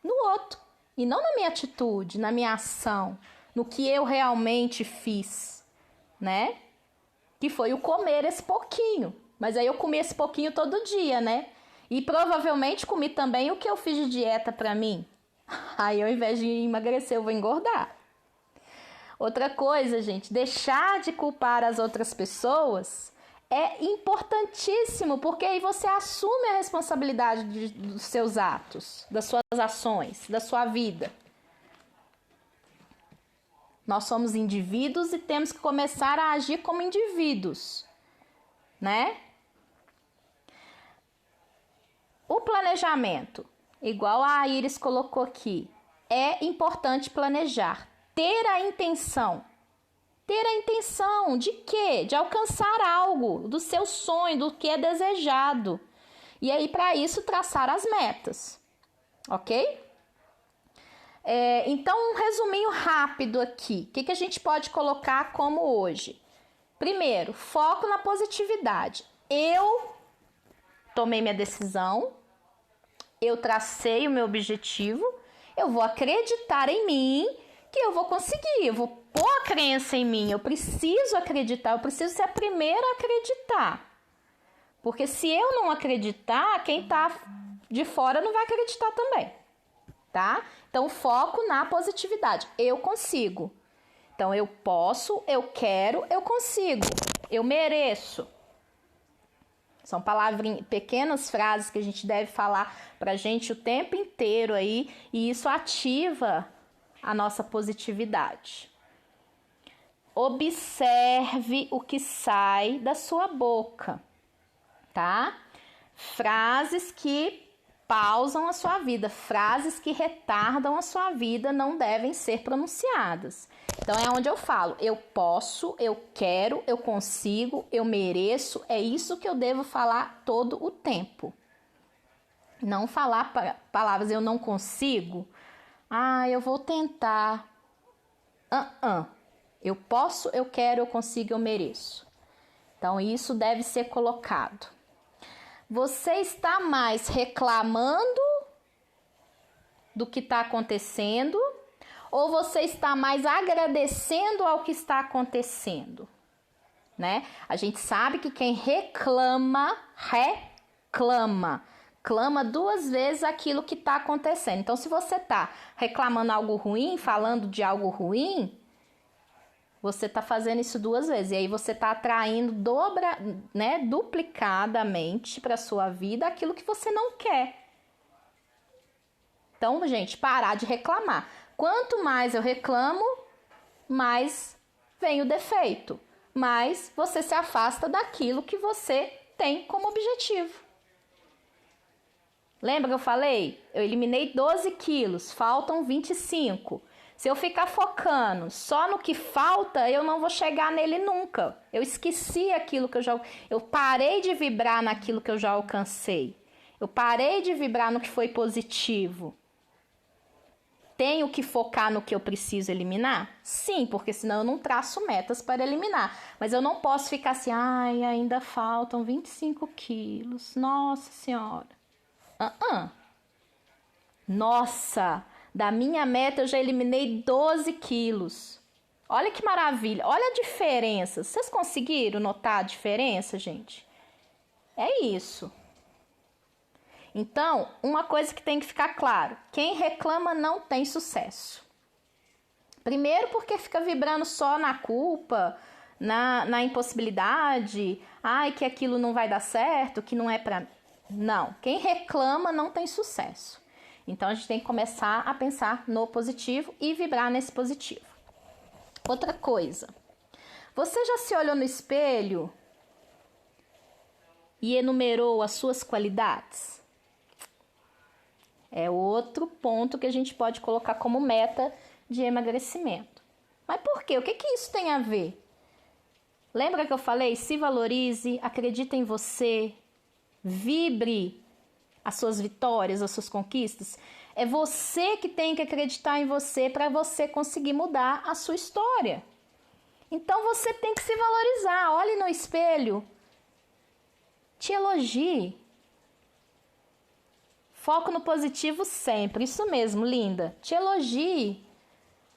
Speaker 1: no outro. E não na minha atitude, na minha ação, no que eu realmente fiz, né? Que foi o comer esse pouquinho. Mas aí eu comi esse pouquinho todo dia, né? E provavelmente comi também o que eu fiz de dieta pra mim. Aí ao invés de emagrecer, eu vou engordar. Outra coisa, gente, deixar de culpar as outras pessoas é importantíssimo, porque aí você assume a responsabilidade dos seus atos, das suas ações, da sua vida. Nós somos indivíduos e temos que começar a agir como indivíduos, né? O planejamento, igual a Iris colocou aqui, é importante planejar, ter a intenção. Ter a intenção de quê? De alcançar algo, do seu sonho, do que é desejado. E aí, para isso, traçar as metas, ok? Então, um resuminho rápido aqui. O que a gente pode colocar como hoje? Primeiro, foco na positividade. Eu tomei minha decisão, eu tracei o meu objetivo, eu vou acreditar em mim que eu vou conseguir, eu vou pôr a crença em mim, eu preciso acreditar, eu preciso ser a primeira a acreditar. Porque se eu não acreditar, quem tá de fora não vai acreditar também, tá? Então, foco na positividade. Eu consigo. Então, eu posso, eu quero, eu consigo, eu mereço. São palavrinhas, pequenas frases que a gente deve falar pra gente o tempo inteiro aí, e isso ativa a nossa positividade. Observe o que sai da sua boca, tá? Frases que pausam a sua vida, frases que retardam a sua vida não devem ser pronunciadas. Então é onde eu falo, eu posso, eu quero, eu consigo, eu mereço, é isso que eu devo falar todo o tempo. Não falar palavras eu não consigo, eu vou tentar. Eu posso, eu quero, eu consigo, eu mereço. Então, isso deve ser colocado. Você está mais reclamando do que está acontecendo ou você está mais agradecendo ao que está acontecendo, né? A gente sabe que quem reclama, clama 2 vezes aquilo que está acontecendo. Então, se você está reclamando algo ruim, falando de algo ruim, você está fazendo isso 2 vezes. E aí você está atraindo duplicadamente para a sua vida aquilo que você não quer. Então, gente, parar de reclamar. Quanto mais eu reclamo, mais vem o defeito. Mais você se afasta daquilo que você tem como objetivo. Lembra que eu falei? Eu eliminei 12 quilos, faltam 25. Se eu ficar focando só no que falta, eu não vou chegar nele nunca. Eu esqueci aquilo que eu parei de vibrar naquilo que eu já alcancei. Eu parei de vibrar no que foi positivo. Tenho que focar no que eu preciso eliminar? Sim, porque senão eu não traço metas para eliminar. Mas eu não posso ficar assim, ainda faltam 25 quilos. Nossa Senhora. Nossa, da minha meta eu já eliminei 12 quilos. Olha que maravilha, olha a diferença. Vocês conseguiram notar a diferença, gente? É isso. Então, uma coisa que tem que ficar claro, quem reclama não tem sucesso. Primeiro porque fica vibrando só na culpa, na impossibilidade, que aquilo não vai dar certo, que não é pra... Não, quem reclama não tem sucesso. Então, a gente tem que começar a pensar no positivo e vibrar nesse positivo. Outra coisa, você já se olhou no espelho e enumerou as suas qualidades? É outro ponto que a gente pode colocar como meta de emagrecimento. Mas por quê? O que isso tem a ver? Lembra que eu falei? Se valorize, acredite em você, vibre as suas vitórias, as suas conquistas. É você que tem que acreditar em você para você conseguir mudar a sua história. Então você tem que se valorizar. Olhe no espelho, te elogie. Foco no positivo sempre. Isso mesmo, linda. Te elogie.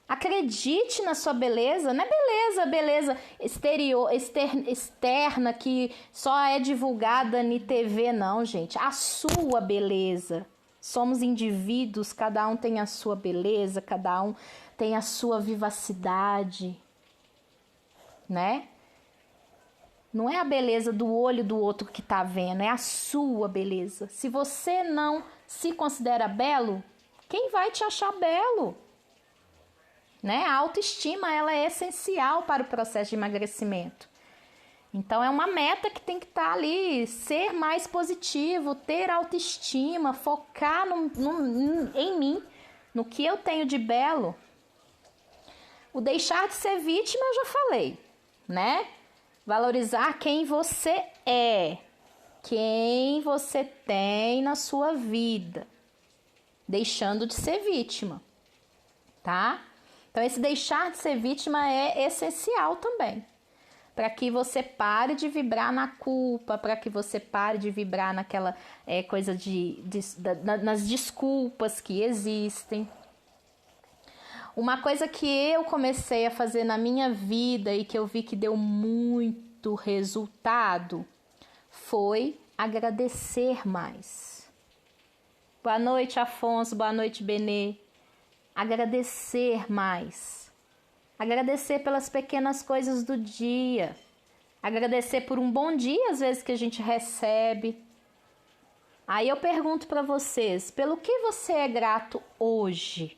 Speaker 1: Acredite na sua beleza. Não é beleza externa que só é divulgada na TV, não, gente. A sua beleza. Somos indivíduos, cada um tem a sua beleza, cada um tem a sua vivacidade, né? Não é a beleza do olho do outro que tá vendo, é a sua beleza. Se você não se considera belo, quem vai te achar belo? Né? A autoestima, ela é essencial para o processo de emagrecimento. Então, é uma meta que tem que estar ali, ser mais positivo, ter autoestima, focar em mim, no que eu tenho de belo. O deixar de ser vítima, eu já falei, né? Valorizar quem você é, quem você tem na sua vida, deixando de ser vítima, tá? Então, esse deixar de ser vítima é essencial também, para que você pare de vibrar na culpa, para que você pare de vibrar naquela coisa nas desculpas que existem. Uma coisa que eu comecei a fazer na minha vida e que eu vi que deu muito resultado foi agradecer mais. Boa noite, Afonso. Boa noite, Benê. Agradecer mais. Agradecer pelas pequenas coisas do dia. Agradecer por um bom dia, às vezes, que a gente recebe. Aí eu pergunto para vocês, pelo que você é grato hoje?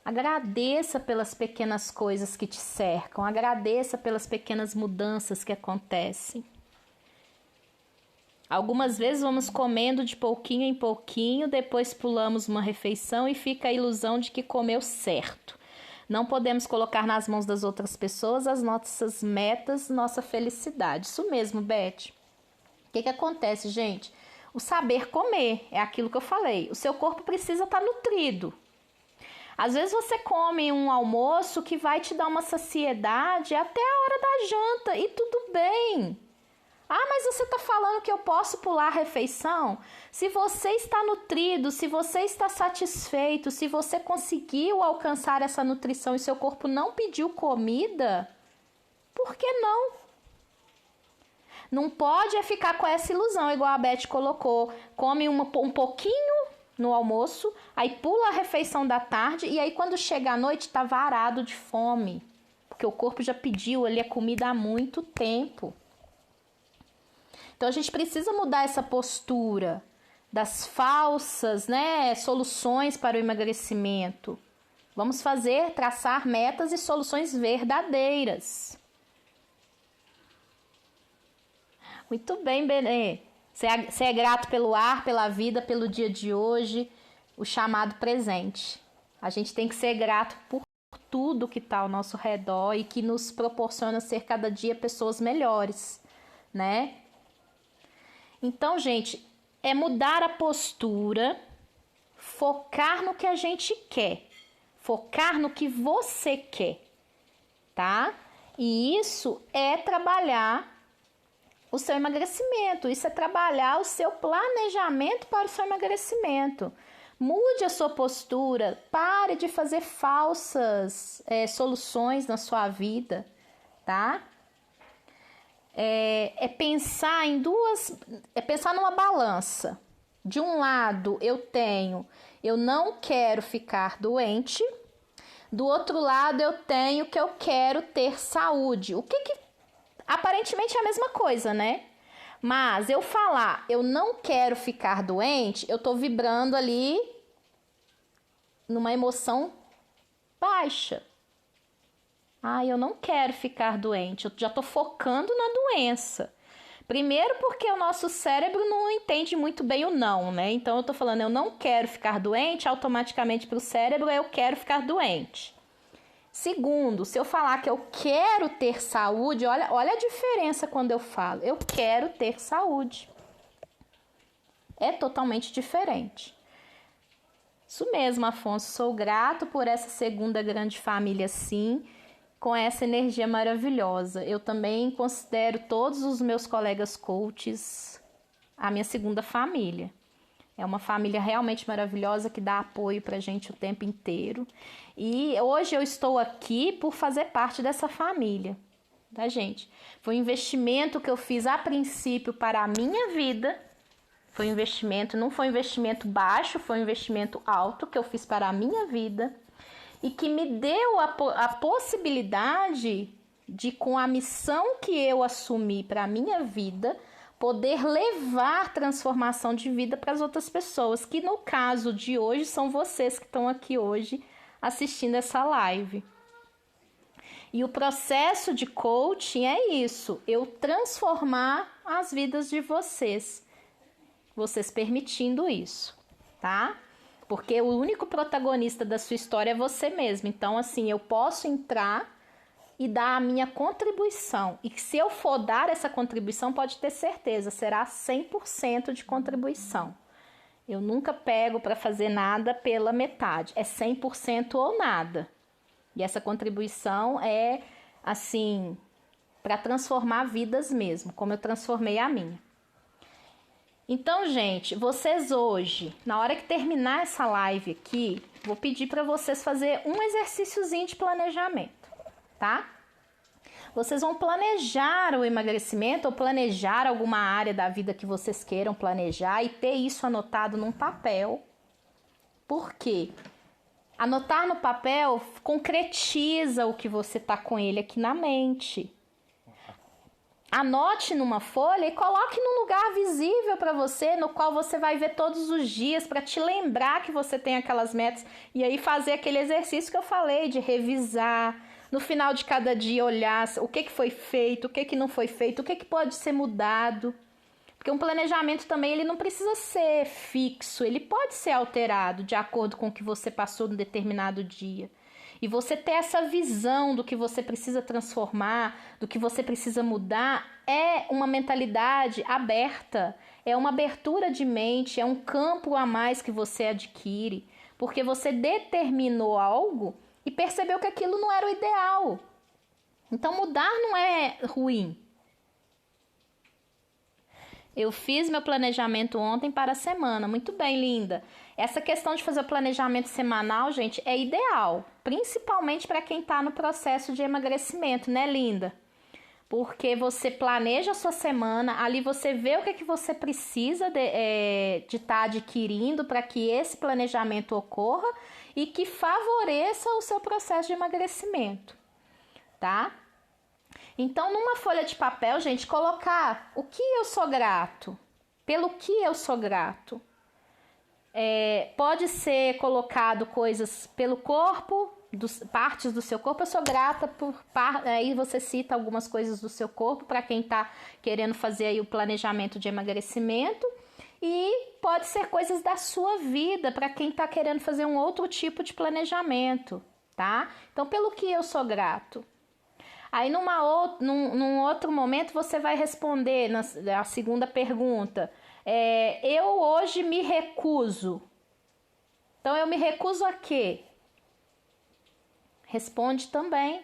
Speaker 1: Agradeça pelas pequenas coisas que te cercam, agradeça pelas pequenas mudanças que acontecem. Algumas vezes vamos comendo de pouquinho em pouquinho, depois pulamos uma refeição e fica a ilusão de que comeu certo. Não podemos colocar nas mãos das outras pessoas as nossas metas, nossa felicidade. Isso mesmo, Beth. O que acontece, gente? O saber comer é aquilo que eu falei. O seu corpo precisa estar nutrido. Às vezes você come um almoço que vai te dar uma saciedade até a hora da janta e tudo bem. Ah, mas você está falando que eu posso pular a refeição? Se você está nutrido, se você está satisfeito, se você conseguiu alcançar essa nutrição e seu corpo não pediu comida, por que não? Não pode ficar com essa ilusão, igual a Beth colocou. Come um pouquinho no almoço, aí pula a refeição da tarde e aí quando chega à noite tá varado de fome. Porque o corpo já pediu ali a comida há muito tempo. Então a gente precisa mudar essa postura das falsas, soluções para o emagrecimento. Vamos traçar metas e soluções verdadeiras. Muito bem, Benê. Você é grato pelo ar, pela vida, pelo dia de hoje, o chamado presente. A gente tem que ser grato por tudo que está ao nosso redor e que nos proporciona ser cada dia pessoas melhores, né? Então, gente, é mudar a postura, focar no que a gente quer, focar no que você quer, tá? E isso é trabalhar o seu emagrecimento, isso é trabalhar o seu planejamento para o seu emagrecimento. Mude a sua postura, pare de fazer falsas soluções na sua vida, tá? É pensar pensar numa balança. De um lado eu não quero ficar doente, do outro lado eu tenho que eu quero ter saúde. O que aparentemente é a mesma coisa, né? Mas eu falar, eu não quero ficar doente, eu tô vibrando ali numa emoção baixa. Ah, eu não quero ficar doente, eu já tô focando na doença. Primeiro porque o nosso cérebro não entende muito bem o não, né? Então eu tô falando, eu não quero ficar doente, automaticamente pro cérebro eu quero ficar doente. Segundo, se eu falar que eu quero ter saúde, olha a diferença quando eu falo. Eu quero ter saúde. É totalmente diferente. Isso mesmo, Afonso. Sou grato por essa segunda grande família, sim, com essa energia maravilhosa. Eu também considero todos os meus colegas coaches a minha segunda família. É uma família realmente maravilhosa que dá apoio pra gente o tempo inteiro. E hoje eu estou aqui por fazer parte dessa família, tá, gente? Foi um investimento que eu fiz a princípio para a minha vida. Foi um investimento, não foi um investimento baixo, foi um investimento alto que eu fiz para a minha vida. E que me deu a possibilidade de, com a missão que eu assumi para a minha vida, poder levar transformação de vida para as outras pessoas, que no caso de hoje são vocês que estão aqui hoje assistindo essa live. E o processo de coaching é isso, eu transformar as vidas de vocês permitindo isso, tá? Porque o único protagonista da sua história é você mesmo. Então, assim, eu posso entrar e dar a minha contribuição. E se eu for dar essa contribuição, pode ter certeza, será 100% de contribuição. Eu nunca pego para fazer nada pela metade. É 100% ou nada. E essa contribuição é, assim, para transformar vidas mesmo, como eu transformei a minha. Então, gente, vocês hoje, na hora que terminar essa live aqui, vou pedir para vocês fazer um exercíciozinho de planejamento, tá? Vocês vão planejar o emagrecimento ou planejar alguma área da vida que vocês queiram planejar e ter isso anotado num papel. Por quê? Anotar no papel concretiza o que você tá com ele aqui na mente. Anote numa folha e coloque num lugar visível para você, no qual você vai ver todos os dias para te lembrar que você tem aquelas metas e aí fazer aquele exercício que eu falei de revisar, no final de cada dia olhar o que foi feito, o que não foi feito, o que pode ser mudado. Porque um planejamento também ele não precisa ser fixo, ele pode ser alterado de acordo com o que você passou no determinado dia. E você ter essa visão do que você precisa transformar, do que você precisa mudar, é uma mentalidade aberta, é uma abertura de mente, é um campo a mais que você adquire. porque você determinou algo e percebeu que aquilo não era o ideal. Então mudar não é ruim. Eu fiz meu planejamento ontem para a semana. Muito bem, linda. Essa questão de fazer o planejamento semanal, gente, é ideal. Principalmente para quem está no processo de emagrecimento, né, linda? Porque você planeja a sua semana, ali você vê o que, é que você precisa de estar adquirindo para que esse planejamento ocorra e que favoreça o seu processo de emagrecimento, tá? Então, numa folha de papel, gente, colocar o que eu sou grato, pelo que eu sou grato. Pode ser colocado coisas pelo corpo, partes do seu corpo. Eu sou grata por... Aí você cita algumas coisas do seu corpo para quem está querendo fazer aí o planejamento de emagrecimento. E pode ser coisas da sua vida para quem está querendo fazer um outro tipo de planejamento, tá? Então, pelo que eu sou grato. Aí, num outro momento, você vai responder na segunda pergunta. Eu hoje me recuso. Então, eu me recuso a quê? Responde também.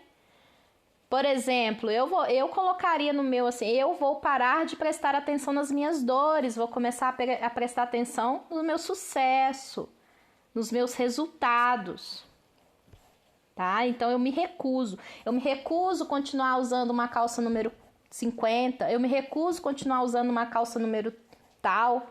Speaker 1: Por exemplo, eu colocaria no meu assim, eu vou parar de prestar atenção nas minhas dores, vou começar a prestar atenção no meu sucesso, nos meus resultados. Tá? Então, eu me recuso. Eu me recuso continuar usando uma calça número 50. Eu me recuso continuar usando uma calça número tal.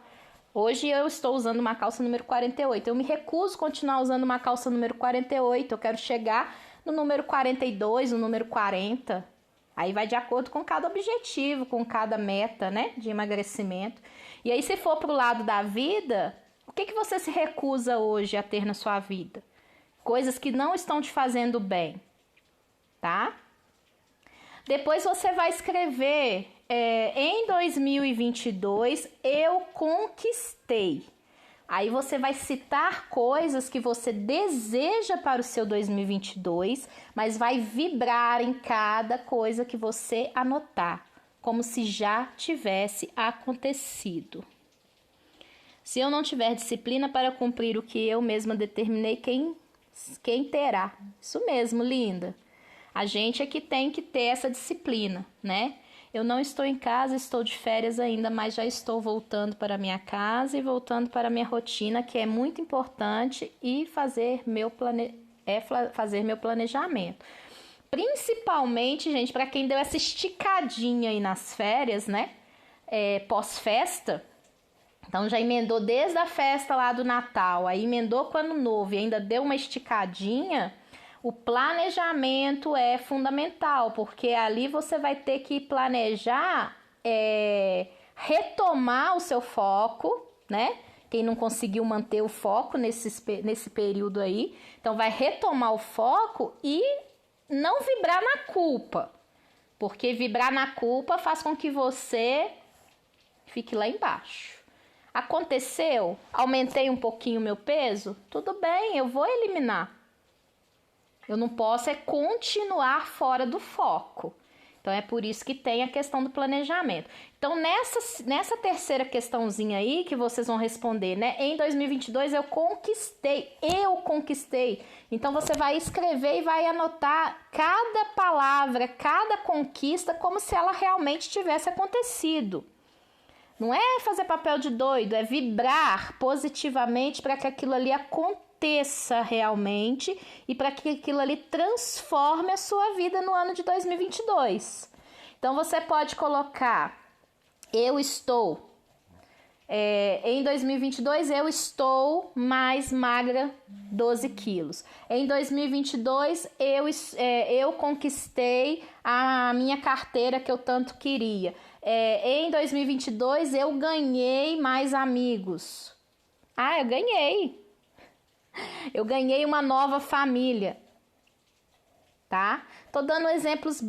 Speaker 1: Hoje eu estou usando uma calça número 48. Eu me recuso continuar usando uma calça número 48. Eu quero chegar no número 42, no número 40. Aí vai de acordo com cada objetivo, com cada meta, né, de emagrecimento. E aí, se for pro lado da vida, o que você se recusa hoje a ter na sua vida? Coisas que não estão te fazendo bem, tá? Depois você vai escrever, em 2022, eu conquistei. Aí você vai citar coisas que você deseja para o seu 2022, mas vai vibrar em cada coisa que você anotar, como se já tivesse acontecido. Se eu não tiver disciplina para cumprir o que eu mesma determinei, quem terá? Isso mesmo, linda. A gente é que tem que ter essa disciplina, né? Eu não estou em casa, estou de férias ainda, mas já estou voltando para a minha casa e voltando para a minha rotina, que é muito importante, e fazer meu planejamento. Principalmente, gente, para quem deu essa esticadinha aí nas férias, né? Pós-festa. Então, já emendou desde a festa lá do Natal, aí emendou com o Ano Novo e ainda deu uma esticadinha. O planejamento é fundamental, porque ali você vai ter que planejar, retomar o seu foco, né? Quem não conseguiu manter o foco nesse período aí. Então, vai retomar o foco e não vibrar na culpa. Porque vibrar na culpa faz com que você fique lá embaixo. Aconteceu? Aumentei um pouquinho o meu peso? Tudo bem, eu vou eliminar. Eu não posso continuar fora do foco. Então, é por isso que tem a questão do planejamento. Então, nessa terceira questãozinha aí que vocês vão responder, né? Em 2022, eu conquistei. Então, você vai escrever e vai anotar cada palavra, cada conquista, como se ela realmente tivesse acontecido. Não é fazer papel de doido, é vibrar positivamente para que aquilo ali aconteça realmente e para que aquilo ali transforme a sua vida no ano de 2022. Então, você pode colocar, em 2022, eu estou mais magra 12 quilos. Em 2022, eu conquistei a minha carteira que eu tanto queria. Em 2022, eu ganhei mais amigos. Eu ganhei. Eu ganhei uma nova família. Tá? Tô dando exemplos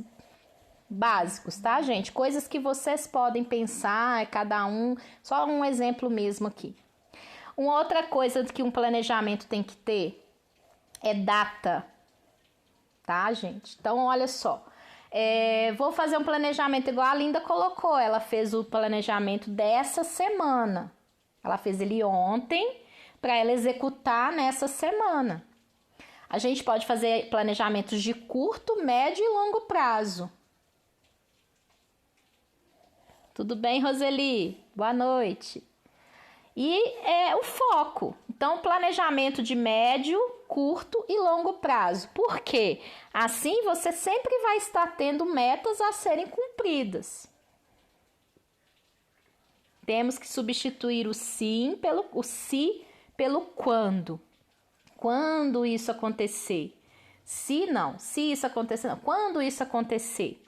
Speaker 1: básicos, tá, gente? Coisas que vocês podem pensar, cada um, só um exemplo mesmo aqui. Uma outra coisa que um planejamento tem que ter é data, tá, gente? Então, olha só, vou fazer um planejamento igual a Linda colocou, ela fez o planejamento dessa semana, ela fez ele ontem, para ela executar nessa semana. A gente pode fazer planejamentos de curto, médio e longo prazo. Tudo bem, Roseli? Boa noite. E é o foco. Então, planejamento de médio, curto e longo prazo. Por quê? Assim você sempre vai estar tendo metas a serem cumpridas. Temos que substituir o sim o se pelo quando. Quando isso acontecer? Se isso acontecer, não. Quando isso acontecer?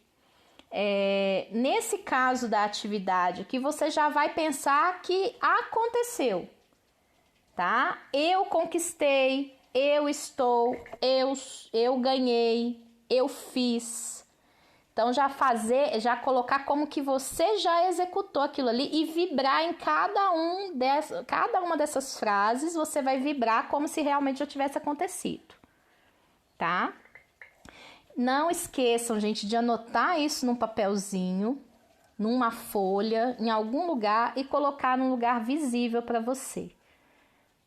Speaker 1: Nesse caso da atividade aqui, você já vai pensar que aconteceu, tá? Eu conquistei, eu estou, eu ganhei, eu fiz. Então, já colocar como que você já executou aquilo ali e vibrar em cada uma dessas frases, você vai vibrar como se realmente já tivesse acontecido, tá? Não esqueçam, gente, de anotar isso num papelzinho, numa folha, em algum lugar e colocar num lugar visível para você,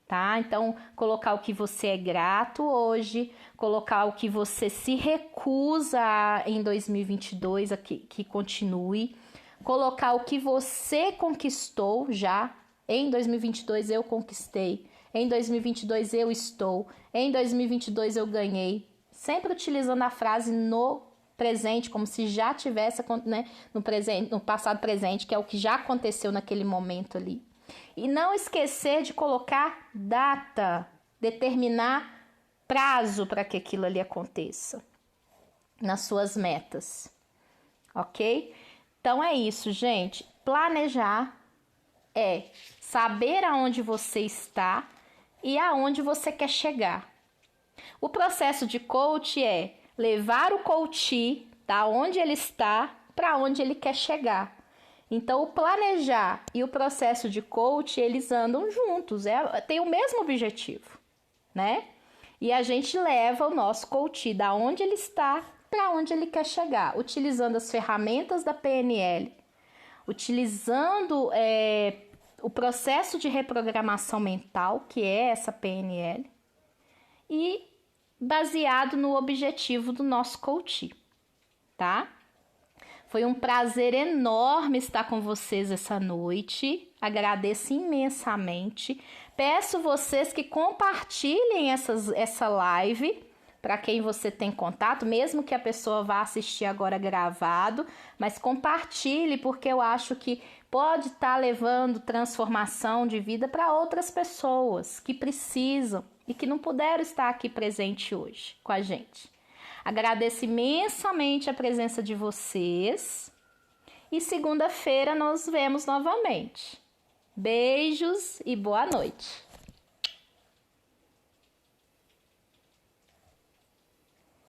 Speaker 1: tá? Então, colocar o que você é grato hoje, colocar o que você se recusa em 2022 que continue, colocar o que você conquistou já. Em 2022 eu conquistei, em 2022 eu estou, em 2022 eu ganhei. Sempre utilizando a frase no presente, como se já tivesse, né, no passado presente, que é o que já aconteceu naquele momento ali. E não esquecer de colocar data, determinar prazo para que aquilo ali aconteça nas suas metas, ok? Então é isso, gente. Planejar é saber aonde você está e aonde você quer chegar. O processo de coach é levar o coach da onde ele está para onde ele quer chegar. Então, o planejar e o processo de coach, eles andam juntos, tem o mesmo objetivo, né? E a gente leva o nosso coach da onde ele está para onde ele quer chegar, utilizando as ferramentas da PNL, utilizando o processo de reprogramação mental, que é essa PNL, e baseado no objetivo do nosso coach, tá? Foi um prazer enorme estar com vocês essa noite. Agradeço imensamente. Peço vocês que compartilhem essa live para quem você tem contato, mesmo que a pessoa vá assistir agora gravado, mas compartilhe, porque eu acho que pode estar levando transformação de vida para outras pessoas que precisam e que não puderam estar aqui presente hoje com a gente. Agradeço imensamente a presença de vocês e segunda-feira nos vemos novamente. Beijos e boa noite.